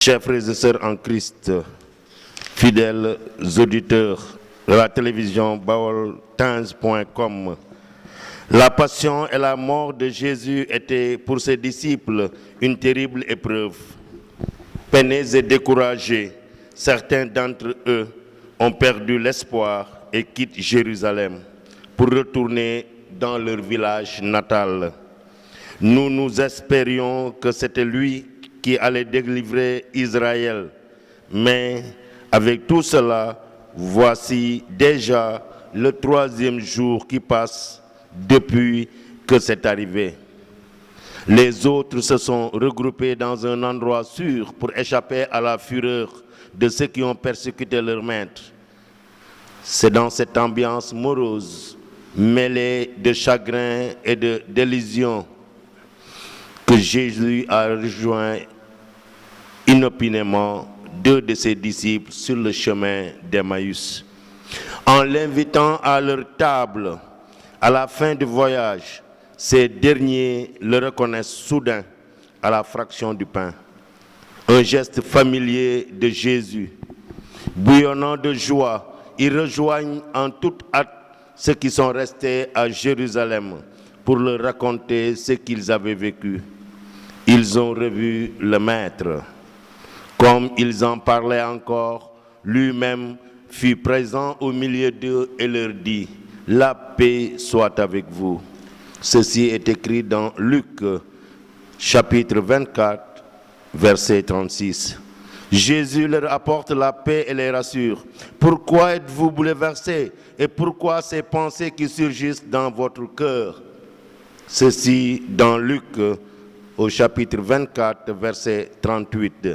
Chers frères et sœurs en Christ, fidèles auditeurs de la télévision baoltimes.com, la passion et la mort de Jésus étaient pour ses disciples une terrible épreuve. Peinés et découragés, certains d'entre eux ont perdu l'espoir et quittent Jérusalem pour retourner dans leur village natal. Nous espérions que c'était lui qui allait délivrer Israël. Mais avec tout cela, voici déjà le 3e jour qui passe depuis que c'est arrivé. Les autres se sont regroupés dans un endroit sûr pour échapper à la fureur de ceux qui ont persécuté leur maître. C'est dans cette ambiance morose, mêlée de chagrin et de désillusion, que Jésus a rejoint inopinément 2 de ses disciples sur le chemin d'Emmaüs. En l'invitant à leur table, à la fin du voyage, ces derniers le reconnaissent soudain à la fraction du pain. Un geste familier de Jésus. Bouillonnant de joie, ils rejoignent en toute hâte ceux qui sont restés à Jérusalem pour leur raconter ce qu'ils avaient vécu. Ils ont revu le Maître. Comme ils en parlaient encore, lui-même fut présent au milieu d'eux et leur dit « La paix soit avec vous ». Ceci est écrit dans Luc, chapitre 24, verset 36. Jésus leur apporte la paix et les rassure. Pourquoi êtes-vous bouleversés et pourquoi ces pensées qui surgissent dans votre cœur? Ceci dans Luc, au chapitre 24, verset 38.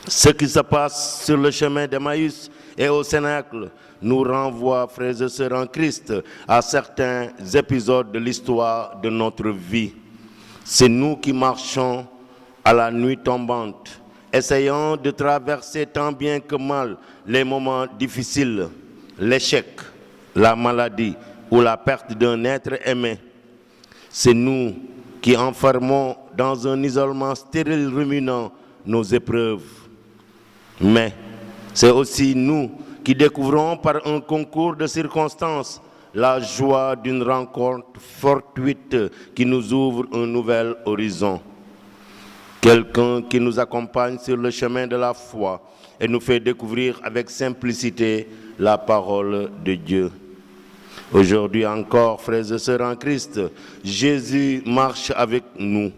Ce qui se passe sur le chemin d'Emmaüs et au Cénacle nous renvoie, frères et sœurs en Christ, à certains épisodes de l'histoire de notre vie. C'est nous qui marchons à la nuit tombante, essayant de traverser tant bien que mal les moments difficiles, l'échec, la maladie ou la perte d'un être aimé. C'est nous qui enfermons dans un isolement stérile ruminant nos épreuves. Mais c'est aussi nous qui découvrons par un concours de circonstances la joie d'une rencontre fortuite qui nous ouvre un nouvel horizon. Quelqu'un qui nous accompagne sur le chemin de la foi et nous fait découvrir avec simplicité la parole de Dieu. Aujourd'hui encore, frères et sœurs en Christ, Jésus marche avec nous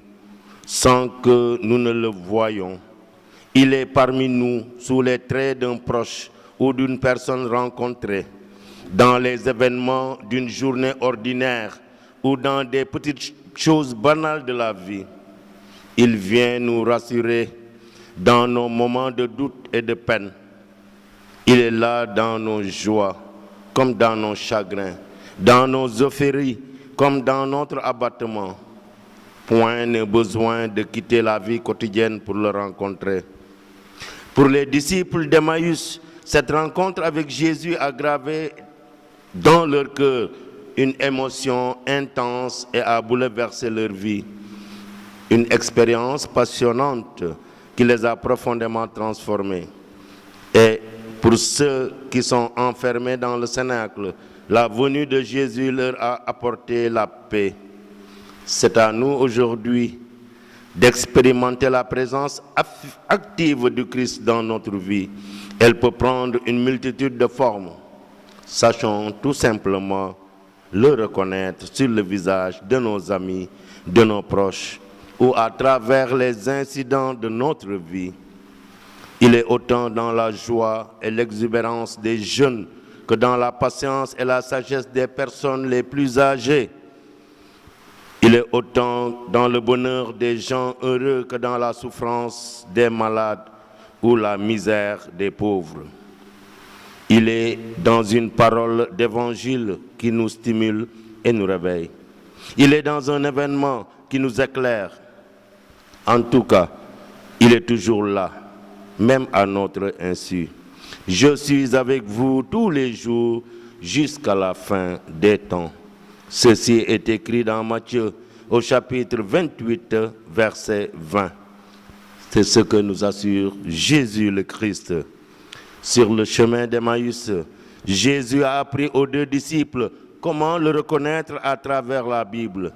sans que nous ne le voyions. Il est parmi nous sous les traits d'un proche ou d'une personne rencontrée, dans les événements d'une journée ordinaire ou dans des petites choses banales de la vie. Il vient nous rassurer dans nos moments de doute et de peine. Il est là dans nos joies comme dans nos chagrins, dans nos euphories comme dans notre abattement. Point n'est besoin de quitter la vie quotidienne pour le rencontrer. Pour les disciples d'Emmaüs, cette rencontre avec Jésus a gravé dans leur cœur une émotion intense et a bouleversé leur vie. Une expérience passionnante qui les a profondément transformés. Et pour ceux qui sont enfermés dans le Cénacle, la venue de Jésus leur a apporté la paix. C'est à nous aujourd'hui d'expérimenter la présence active du Christ dans notre vie. Elle peut prendre une multitude de formes. Sachons tout simplement le reconnaître sur le visage de nos amis, de nos proches, ou à travers les incidents de notre vie. Il est autant dans la joie et l'exubérance des jeunes que dans la patience et la sagesse des personnes les plus âgées. Il est autant dans le bonheur des gens heureux que dans la souffrance des malades ou la misère des pauvres. Il est dans une parole d'évangile qui nous stimule et nous réveille. Il est dans un événement qui nous éclaire. En tout cas, il est toujours là, même à notre insu. Je suis avec vous tous les jours jusqu'à la fin des temps. Ceci est écrit dans Matthieu au chapitre 28, verset 20. C'est ce que nous assure Jésus le Christ. Sur le chemin d'Emmaüs, Jésus a appris aux 2 disciples comment le reconnaître à travers la Bible.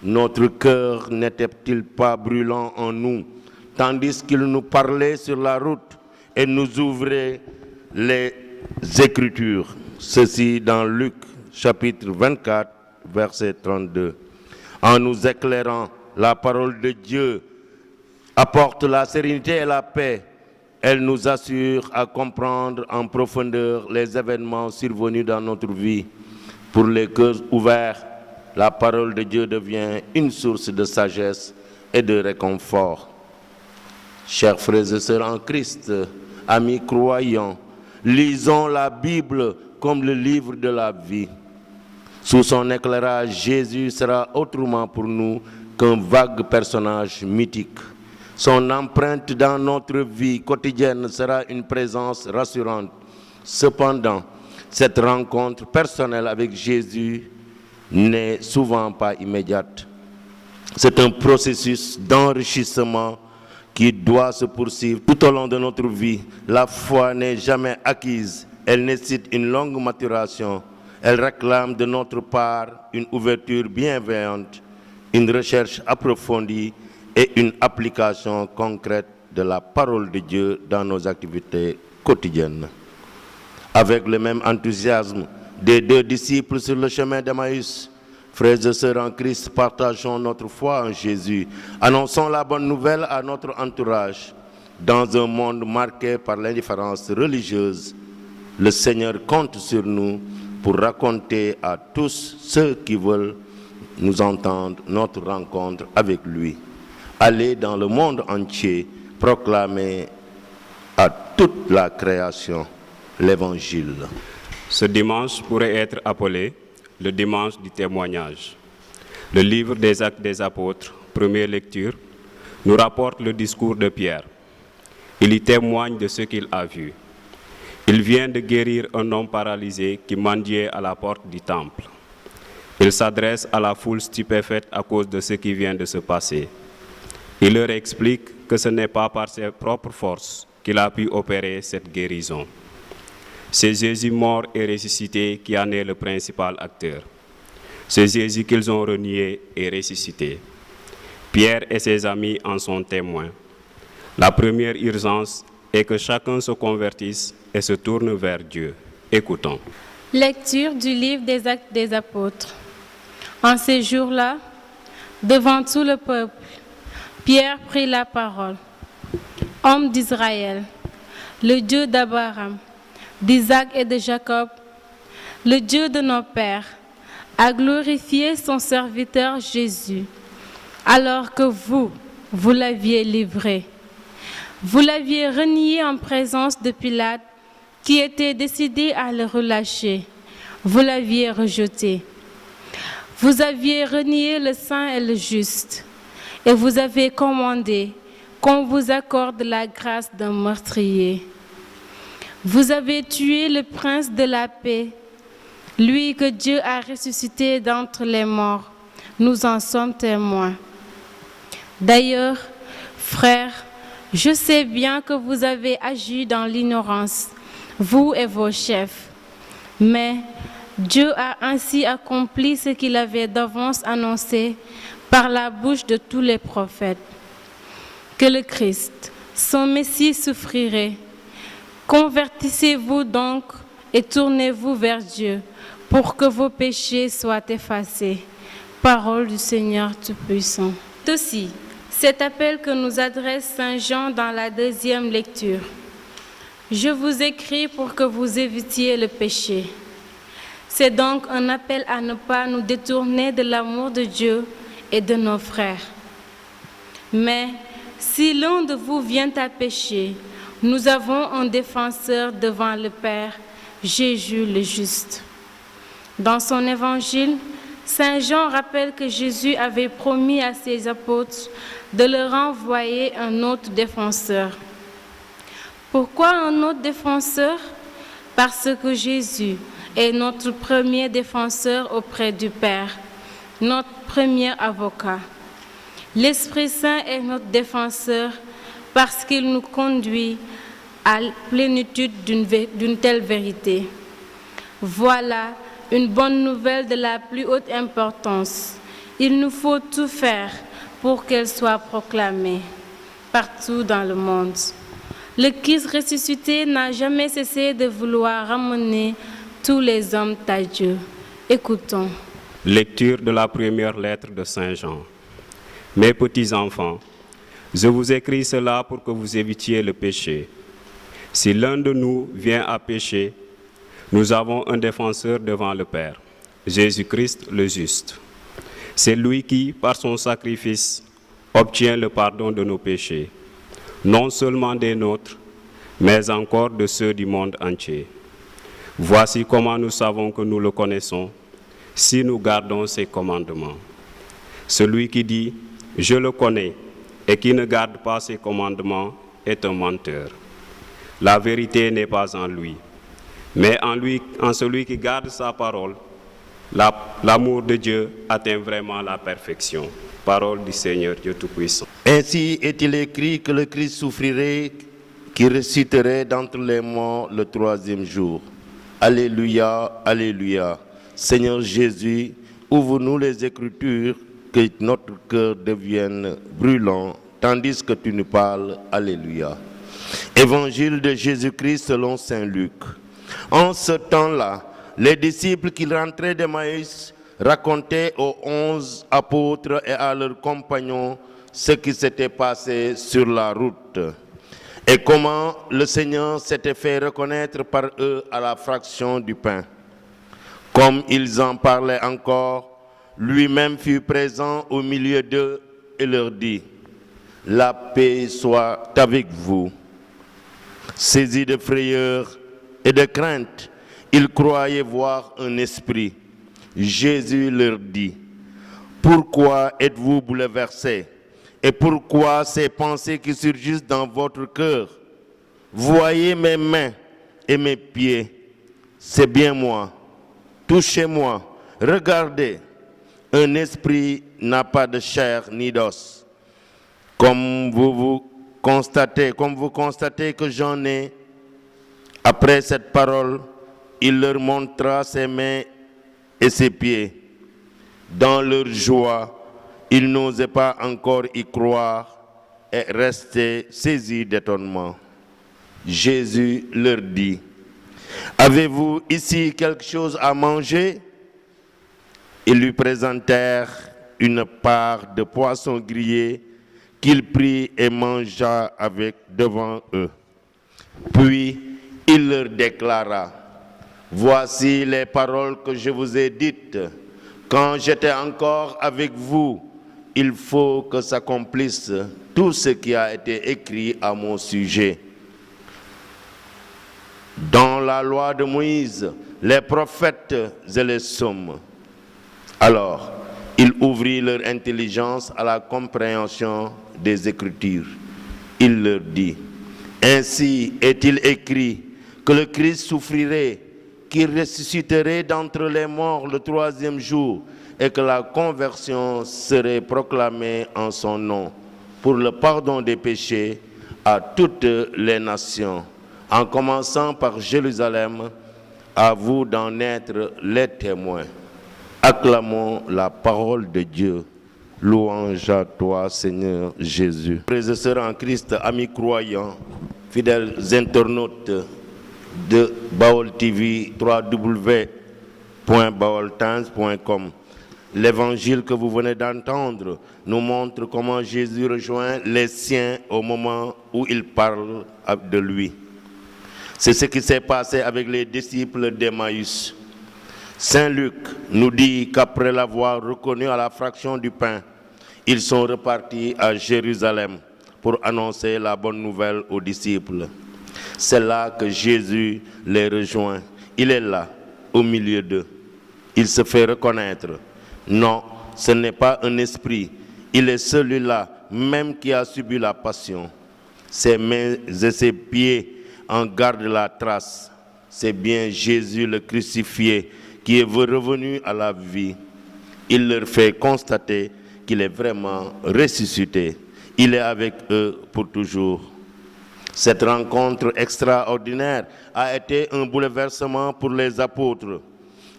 Notre cœur n'était-il pas brûlant en nous, tandis qu'il nous parlait sur la route et nous ouvrait les Écritures. Ceci dans Luc, chapitre 24, verset 32. En nous éclairant, la parole de Dieu apporte la sérénité et la paix. Elle nous assure à comprendre en profondeur les événements survenus dans notre vie. Pour les cœurs ouverts, la parole de Dieu devient une source de sagesse et de réconfort. Chers frères et sœurs en Christ, amis croyants, lisons la Bible comme le livre de la vie. Sous son éclairage, Jésus sera autrement pour nous qu'un vague personnage mythique. Son empreinte dans notre vie quotidienne sera une présence rassurante. Cependant, cette rencontre personnelle avec Jésus n'est souvent pas immédiate. C'est un processus d'enrichissement qui doit se poursuivre tout au long de notre vie. La foi n'est jamais acquise. Elle nécessite une longue maturation. Elle réclame de notre part une ouverture bienveillante, une recherche approfondie et une application concrète de la parole de Dieu dans nos activités quotidiennes. Avec le même enthousiasme des 2 disciples sur le chemin d'Emmaüs, frères et sœurs en Christ, partageons notre foi en Jésus. Annonçons la bonne nouvelle à notre entourage. Dans un monde marqué par l'indifférence religieuse, le Seigneur compte sur nous pour raconter à tous ceux qui veulent nous entendre notre rencontre avec lui. Allez dans le monde entier proclamer à toute la création l'Évangile. Ce dimanche pourrait être appelé le dimanche du témoignage. Le livre des Actes des Apôtres, première lecture, nous rapporte le discours de Pierre. Il y témoigne de ce qu'il a vu. Il vient de guérir un homme paralysé qui mendiait à la porte du temple. Il s'adresse à la foule stupéfaite à cause de ce qui vient de se passer. Il leur explique que ce n'est pas par ses propres forces qu'il a pu opérer cette guérison. C'est Jésus mort et ressuscité qui en est le principal acteur. C'est Jésus qu'ils ont renié et ressuscité. Pierre et ses amis en sont témoins. La première urgence est que chacun se convertisse et se tourne vers Dieu. Écoutons. Lecture du livre des Actes des Apôtres. En ces jours-là, devant tout le peuple, Pierre prit la parole. Homme d'Israël, le Dieu d'Abraham, d'Isaac et de Jacob, le Dieu de nos pères, a glorifié son serviteur Jésus, alors que vous l'aviez livré. Vous l'aviez renié en présence de Pilate, qui était décidé à le relâcher. Vous l'aviez rejeté. Vous aviez renié le saint et le juste, et vous avez commandé qu'on vous accorde la grâce d'un meurtrier. Vous avez tué le prince de la paix, lui que Dieu a ressuscité d'entre les morts. Nous en sommes témoins. D'ailleurs, frères, je sais bien que vous avez agi dans l'ignorance, vous et vos chefs. Mais Dieu a ainsi accompli ce qu'il avait d'avance annoncé par la bouche de tous les prophètes, que le Christ, son Messie, souffrirait. Convertissez-vous donc et tournez-vous vers Dieu pour que vos péchés soient effacés. Parole du Seigneur Tout-Puissant. Aussi, cet appel que nous adresse Saint Jean dans la deuxième lecture. Je vous écris pour que vous évitiez le péché. C'est donc un appel à ne pas nous détourner de l'amour de Dieu et de nos frères. Mais si l'un de vous vient à pécher, nous avons un défenseur devant le Père, Jésus le juste. Dans son évangile, Saint Jean rappelle que Jésus avait promis à ses apôtres de leur envoyer un autre défenseur. Pourquoi un autre défenseur? Parce que Jésus est notre premier défenseur auprès du Père, notre premier avocat. L'Esprit Saint est notre défenseur parce qu'il nous conduit à la plénitude d'une telle vérité. Voilà une bonne nouvelle de la plus haute importance. Il nous faut tout faire pour qu'elle soit proclamée partout dans le monde. Le Christ ressuscité n'a jamais cessé de vouloir ramener tous les hommes à Dieu. Écoutons. Lecture de la première lettre de Saint Jean. Mes petits enfants, je vous écris cela pour que vous évitiez le péché. Si l'un de nous vient à pécher, nous avons un défenseur devant le Père, Jésus-Christ le juste. C'est lui qui, par son sacrifice, obtient le pardon de nos péchés, non seulement des nôtres, mais encore de ceux du monde entier. Voici comment nous savons que nous le connaissons, si nous gardons ses commandements. Celui qui dit « Je le connais » et qui ne garde pas ses commandements est un menteur. La vérité n'est pas en lui, mais en celui qui garde sa parole. L'amour de Dieu atteint vraiment la perfection. Parole du Seigneur Dieu Tout-Puissant. Ainsi est-il écrit que le Christ souffrirait, qui ressusciterait d'entre les morts le troisième jour. Alléluia, alléluia. Seigneur Jésus, ouvre-nous les Écritures, que notre cœur devienne brûlant, tandis que tu nous parles. Alléluia. Évangile de Jésus-Christ selon saint Luc. En ce temps-là, les disciples qui rentraient d'Emmaüs racontaient aux 11 apôtres et à leurs compagnons ce qui s'était passé sur la route et comment le Seigneur s'était fait reconnaître par eux à la fraction du pain. Comme ils en parlaient encore, lui-même fut présent au milieu d'eux et leur dit « La paix soit avec vous ». Saisis de frayeur et de crainte, ils croyaient voir un esprit. Jésus leur dit, « Pourquoi êtes-vous bouleversés? Et pourquoi ces pensées qui surgissent dans votre cœur? Voyez mes mains et mes pieds, c'est bien moi. Touchez-moi, regardez. Un esprit n'a pas de chair ni d'os. Comme vous constatez que j'en ai. » Après cette parole, il leur montra ses mains et ses pieds. Dans leur joie, ils n'osaient pas encore y croire et restaient saisis d'étonnement. Jésus leur dit, « Avez-vous ici quelque chose à manger ?» Ils lui présentèrent une part de poisson grillé qu'il prit et mangea devant eux. Puis il leur déclara, « Voici les paroles que je vous ai dites. Quand j'étais encore avec vous, il faut que s'accomplisse tout ce qui a été écrit à mon sujet. Dans la loi de Moïse, les prophètes et les psaumes. » Alors, il ouvrit leur intelligence à la compréhension des Écritures. Il leur dit, « Ainsi est-il écrit que le Christ souffrirait, qu'il ressusciterait d'entre les morts le troisième jour, et que la conversion serait proclamée en son nom, pour le pardon des péchés à toutes les nations, en commençant par Jérusalem, à vous d'en être les témoins. » Acclamons la parole de Dieu. Louange à toi, Seigneur Jésus. Frères et sœurs en Christ, amis croyants, fidèles internautes de Baol TV, www.baoltimes.com. L'évangile que vous venez d'entendre nous montre comment Jésus rejoint les siens au moment où il parle de lui. C'est ce qui s'est passé avec les disciples d'Emmaüs. Saint Luc nous dit qu'après l'avoir reconnu à la fraction du pain, ils sont repartis à Jérusalem pour annoncer la bonne nouvelle aux disciples. C'est là que Jésus les rejoint. Il est là, au milieu d'eux. Il se fait reconnaître. Non, ce n'est pas un esprit. Il est celui-là même qui a subi la passion. Ses mains et ses pieds en gardent la trace. C'est bien Jésus le crucifié qui est revenu à la vie. Il leur fait constater qu'il est vraiment ressuscité. Il est avec eux pour toujours. Cette rencontre extraordinaire a été un bouleversement pour les apôtres.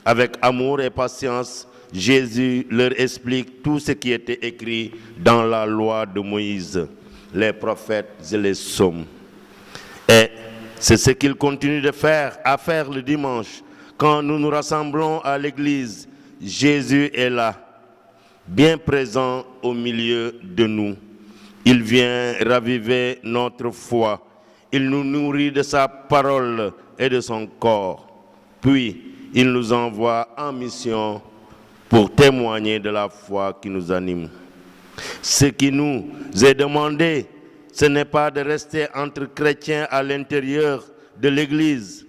Avec amour et patience, Jésus leur explique tout ce qui était écrit dans la loi de Moïse, les prophètes et les psaumes. Et c'est ce qu'il continue de faire, à faire le dimanche. Quand nous nous rassemblons à l'église, Jésus est là, bien présent au milieu de nous. Il vient raviver notre foi. Il nous nourrit de sa parole et de son corps. Puis, il nous envoie en mission pour témoigner de la foi qui nous anime. Ce qui nous est demandé, ce n'est pas de rester entre chrétiens à l'intérieur de l'Église.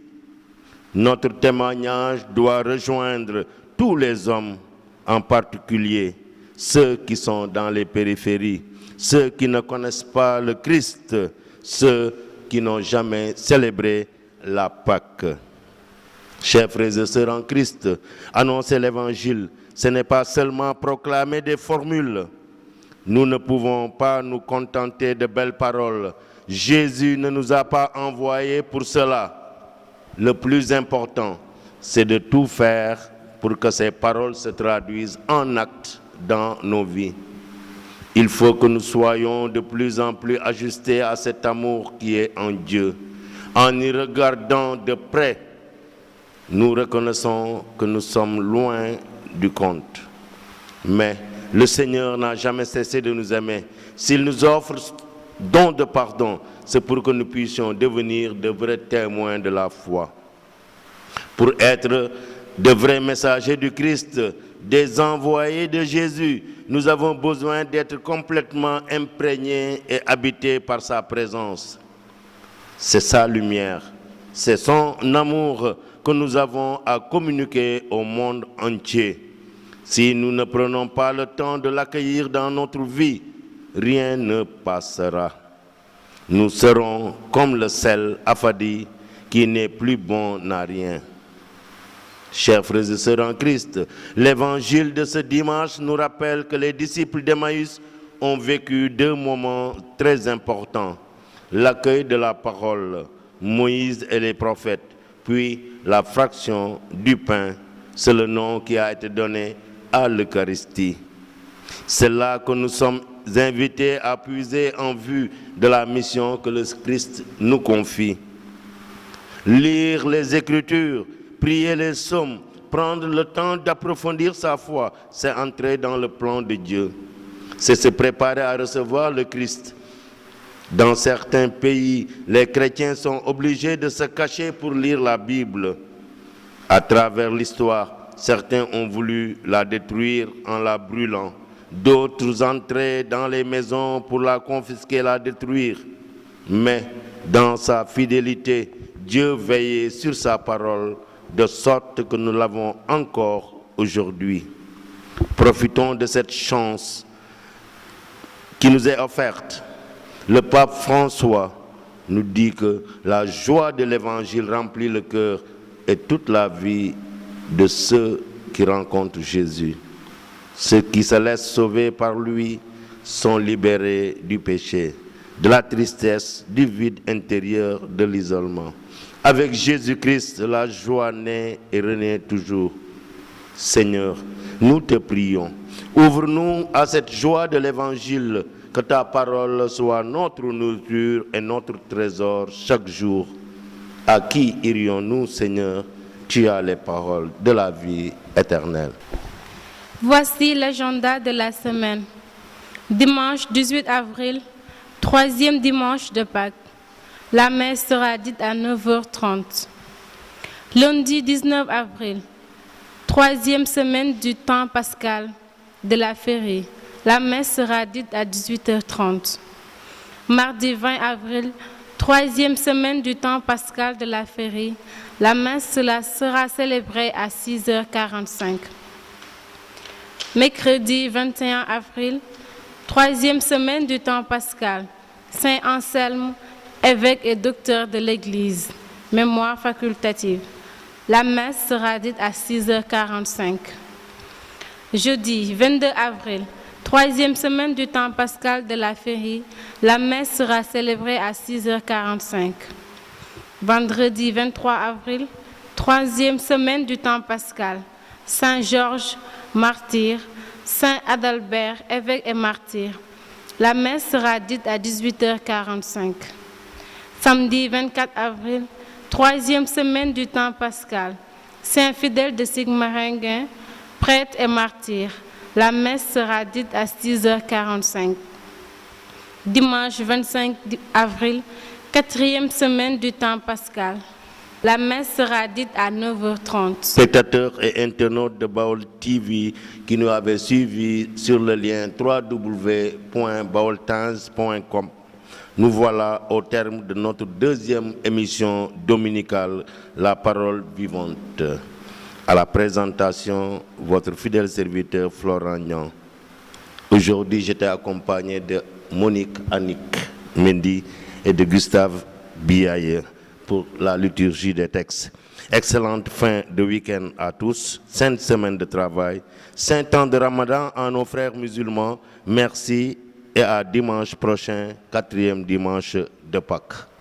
Notre témoignage doit rejoindre tous les hommes, en particulier ceux qui sont dans les périphéries, ceux qui ne connaissent pas le Christ, ceux qui n'ont jamais célébré la Pâque. Chers frères et sœurs en Christ, annoncer l'Évangile, ce n'est pas seulement proclamer des formules. Nous ne pouvons pas nous contenter de belles paroles. Jésus ne nous a pas envoyés pour cela. Le plus important, c'est de tout faire pour que ces paroles se traduisent en actes dans nos vies. Il faut que nous soyons de plus en plus ajustés à cet amour qui est en Dieu. En y regardant de près, nous reconnaissons que nous sommes loin du compte. Mais le Seigneur n'a jamais cessé de nous aimer. S'il nous offre don de pardon, c'est pour que nous puissions devenir de vrais témoins de la foi. Pour être de vrais messagers du Christ, des envoyés de Jésus, nous avons besoin d'être complètement imprégnés et habités par sa présence. C'est sa lumière, c'est son amour que nous avons à communiquer au monde entier. Si nous ne prenons pas le temps de l'accueillir dans notre vie, rien ne passera. Nous serons comme le sel affadi qui n'est plus bon à rien. Chers frères et sœurs en Christ, l'évangile de ce dimanche nous rappelle que les disciples d'Emmaüs ont vécu deux moments très importants. L'accueil de la parole, Moïse et les prophètes, puis la fraction du pain, c'est le nom qui a été donné à l'Eucharistie. C'est là que nous sommes invités à puiser en vue de la mission que le Christ nous confie. Lire les Écritures, prier les psaumes, prendre le temps d'approfondir sa foi, c'est entrer dans le plan de Dieu. C'est se préparer à recevoir le Christ. Dans certains pays, les chrétiens sont obligés de se cacher pour lire la Bible. À travers l'histoire, certains ont voulu la détruire en la brûlant. D'autres entraient dans les maisons pour la confisquer et la détruire. Mais dans sa fidélité, Dieu veillait sur sa parole, de sorte que nous l'avons encore aujourd'hui. Profitons de cette chance qui nous est offerte. Le pape François nous dit que la joie de l'Évangile remplit le cœur et toute la vie de ceux qui rencontrent Jésus. Ceux qui se laissent sauver par lui sont libérés du péché, de la tristesse, du vide intérieur, de l'isolement. Avec Jésus-Christ, la joie naît et renaît toujours. Seigneur, nous te prions. Ouvre-nous à cette joie de l'Évangile, que ta parole soit notre nourriture et notre trésor chaque jour. À qui irions-nous, Seigneur? Tu as les paroles de la vie éternelle. Voici l'agenda de la semaine. Dimanche 18 avril, troisième dimanche de Pâques. La messe sera dite à 9h30. Lundi 19 avril, troisième semaine du temps pascal de la Féerie. La messe sera dite à 18h30. Mardi 20 avril, troisième semaine du temps pascal de la Féerie. La messe sera célébrée à 6h45. Mercredi 21 avril, troisième semaine du temps pascal. Saint Anselme, évêque et docteur de l'Église. Mémoire facultative. La messe sera dite à 6h45. Jeudi 22 avril, Troisième semaine du temps pascal de la Féerie, la messe sera célébrée à 6h45. Vendredi 23 avril, troisième semaine du temps pascal, Saint Georges, martyr, Saint Adalbert, évêque et martyr. La messe sera dite à 18h45. Samedi 24 avril, troisième semaine du temps pascal, Saint Fidèle de Sigmaringen, prêtre et martyr. La messe sera dite à 6h45. Dimanche 25 avril, quatrième semaine du temps pascal. La messe sera dite à 9h30. Spectateurs et internautes de Baol TV qui nous avaient suivis sur le lien www.baoltimes.com. Nous voilà au terme de notre deuxième émission dominicale, La Parole Vivante. À la présentation, votre fidèle serviteur Florent Niang. Aujourd'hui, j'étais accompagné de Monique Annick Mendy et de Gustave Biaye pour la liturgie des textes. Excellente fin de week-end à tous, sainte semaine de travail, saint temps de Ramadan à nos frères musulmans. Merci et à dimanche prochain, quatrième dimanche de Pâques.